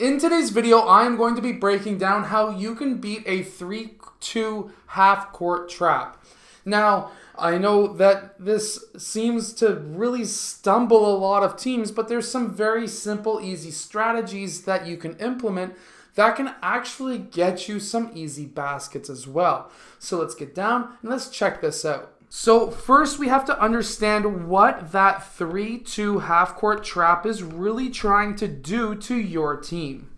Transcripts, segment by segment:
In today's video, I am going to be breaking down how you can beat a 3-2 half-court trap. Now, I know that this seems to really stumble a lot of teams, but there's some very simple, easy strategies that you can implement that can actually get you some easy baskets as well. So let's get down and let's check this out. So first we have to understand what that 3-2 half-court trap is really trying to do to your team.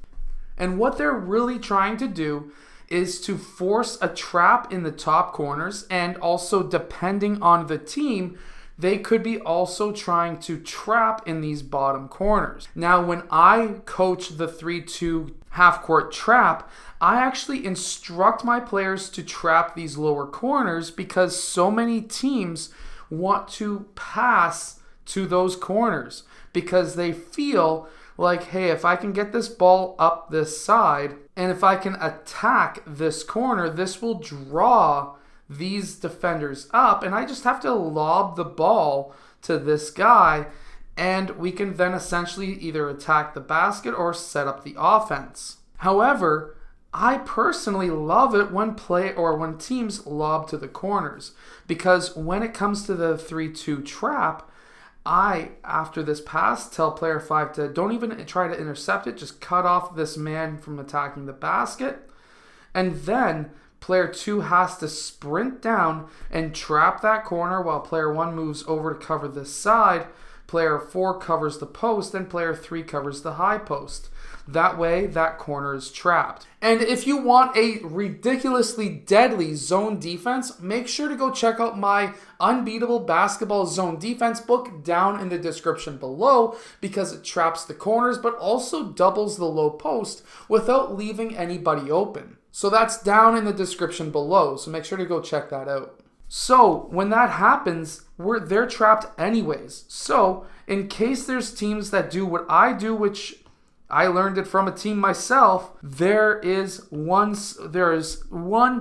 And what they're really trying to do is to force a trap in the top corners, and also depending on the team, they could be also trying to trap in these bottom corners. Now, when I coach the 3-2 half-court trap, I actually instruct my players to trap these lower corners because so many teams want to pass to those corners because they feel like, hey, if I can get this ball up this side and if I can attack this corner, this will draw these defenders up, and I just have to lob the ball to this guy, and we can then essentially either attack the basket or set up the offense. However, I personally love it when teams lob to the corners, because when it comes to the 3-2 trap, I, after this pass, tell player 5 to don't even try to intercept it, just cut off this man from attacking the basket, and then player 2 has to sprint down and trap that corner while player 1 moves over to cover this side. Player 4 covers the post, and player 3 covers the high post. That way, that corner is trapped. And if you want a ridiculously deadly zone defense, make sure to go check out my Unbeatable Basketball Zone Defense book down in the description below, because it traps the corners but also doubles the low post without leaving anybody open. So that's down in the description below, so make sure to go check that out. So when that happens, they're trapped anyways. So in case there's teams that do what I do, which I learned it from a team myself, there is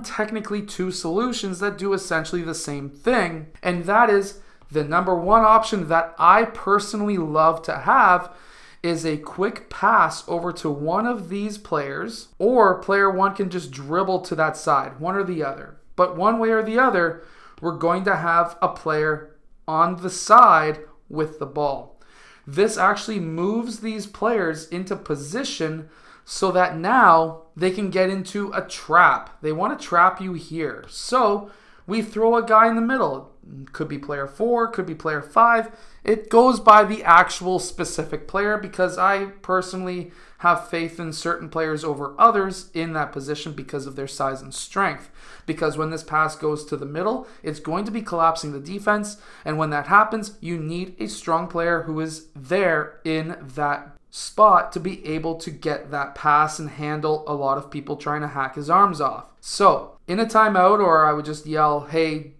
technically two solutions that do essentially the same thing. And that is the number one option that I personally love to have is a quick pass over to one of these players, or player 1 can just dribble to that side, one or the other. But one way or the other, we're going to have a player on the side with the ball. This actually moves these players into position so that now they can get into a trap. They want to trap you here. So we throw a guy in the middle. Could be player 4, could be player 5. It goes by the actual specific player because I personally have faith in certain players over others in that position because of their size and strength. Because when this pass goes to the middle, it's going to be collapsing the defense. And when that happens, you need a strong player who is there in that spot to be able to get that pass and handle a lot of people trying to hack his arms off. So in a timeout, or I would just yell, hey,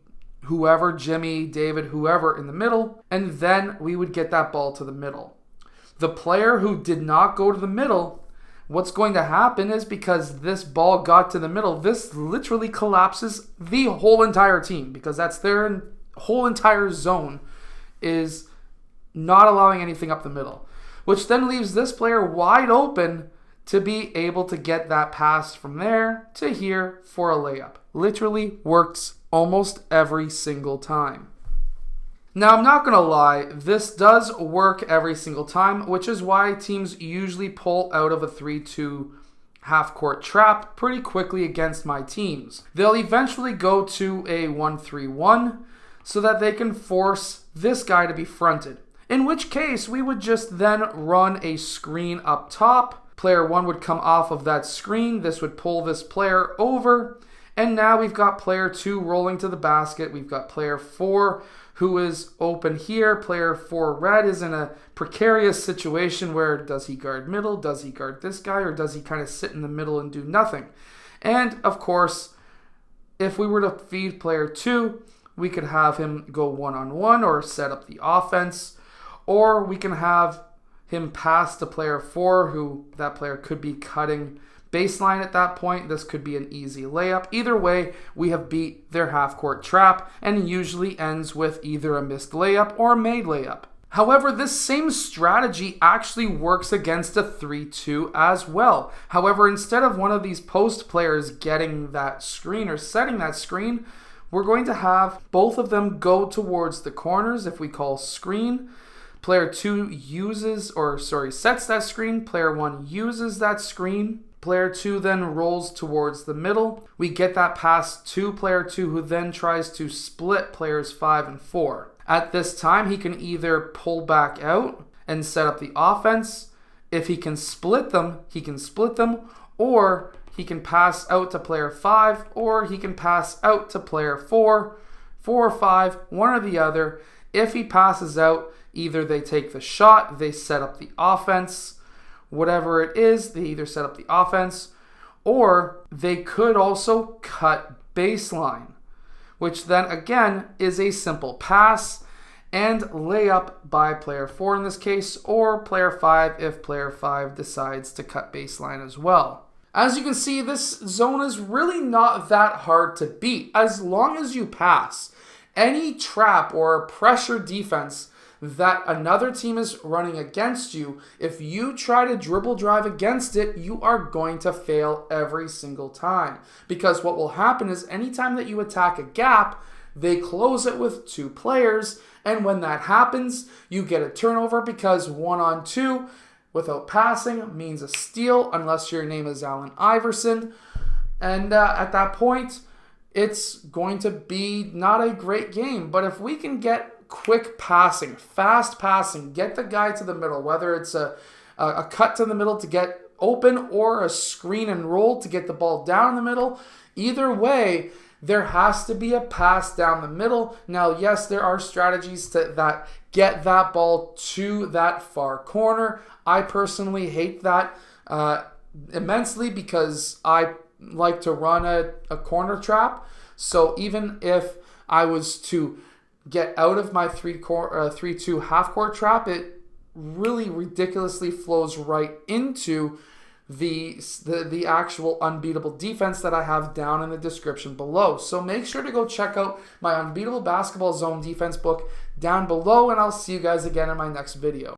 whoever, Jimmy, David, whoever in the middle, and then we would get that ball to the middle. The player who did not go to the middle, what's going to happen is because this ball got to the middle, this literally collapses the whole entire team because that's their whole entire zone is not allowing anything up the middle, which then leaves this player wide open to be able to get that pass from there to here for a layup. Literally works almost every single time. Now, I'm not going to lie, this does work every single time, which is why teams usually pull out of a 3-2 half-court trap pretty quickly against my teams. They'll eventually go to a 1-3-1 so that they can force this guy to be fronted. In which case, we would just then run a screen up top. Player 1 would come off of that screen. This would pull this player over. And now we've got player 2 rolling to the basket. We've got player 4 who is open here. Player 4 red is in a precarious situation where does he guard middle? Does he guard this guy? Or does he kind of sit in the middle and do nothing? And of course, if we were to feed player 2, we could have him go one-on-one or set up the offense. Or we can have him pass to player 4, who that player could be cutting baseline at that point. This could be an easy layup. Either way, we have beat their half-court trap, and it usually ends with either a missed layup or a made layup. However, this same strategy actually works against a 3-2 as well. However, instead of one of these post players getting that screen or setting that screen, we're going to have both of them go towards the corners. If we call screen, player 2 sets that screen, player 1 uses that screen. Player 2 then rolls towards the middle. We get that pass to player 2, who then tries to split players 5 and 4. At this time, he can either pull back out and set up the offense. If he can split them, he can split them, or he can pass out to player 5, or he can pass out to player 4, 4 or 5, one or the other. If he passes out, either they take the shot, they set up the offense, whatever it is, they either set up the offense, or they could also cut baseline, which then again is a simple pass and layup by player 4 in this case, or player 5 if player 5 decides to cut baseline as well. As you can see, this zone is really not that hard to beat as long as you pass. Any trap or pressure defense that another team is running against you, if you try to dribble drive against it, you are going to fail every single time. Because what will happen is anytime that you attack a gap, they close it with 2 players, and when that happens, you get a turnover because 1-on-2 without passing means a steal unless your name is Allen Iverson. And at that point, it's going to be not a great game. But if we can get quick passing, fast passing, get the guy to the middle, whether it's a cut to the middle to get open or a screen and roll to get the ball down in the middle, either way, there has to be a pass down the middle. Now, yes, there are strategies that get that ball to that far corner. I personally hate that immensely because I like to run a corner trap. So even if I was to get out of my 3-2 half-court trap, it really ridiculously flows right into the actual unbeatable defense that I have down in the description below. So make sure to go check out my Unbeatable Basketball Zone defense book down below, and I'll see you guys again in my next video.